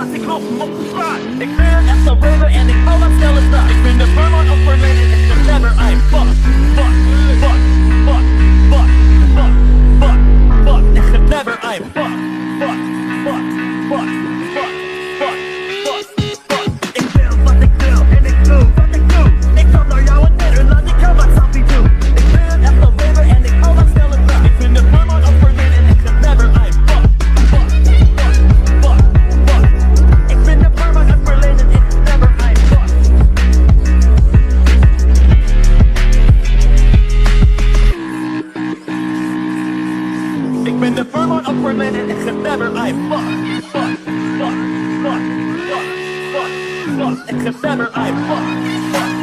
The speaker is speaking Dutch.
laat ik los op de straat. Ik ben echt een river en ik hou wat snelle start. Ik ben de Buurman uit Berlijn en ik ben never I'm fuck, fuck, fuck, fuck, fuck, fuck, fuck, fuck. Ik ben never I'm fuck, fuck, fuck, fuck, fuck, fuck, fuck, fuck. Ik wil wat ik wil en ik doe wat ik doe. Ik kom naar jou en Nederland, ik kan wat Sappie doen. Ik ben echt een river en ik hou wat snelle start. Ik ben de Buurman uit Berlijn en ik ben never I'm fuck, fuck, fuck, fuck, fuck. Ik ben de Buurman uit Berlijn en ik ben never I'm fuck. Ik ben de Buurman uit Berlijn en ik ben never I'm fuck, fuck, fuck, fuck, fuck, fuck, fuck. Ik ben never I'm fuck, fuck.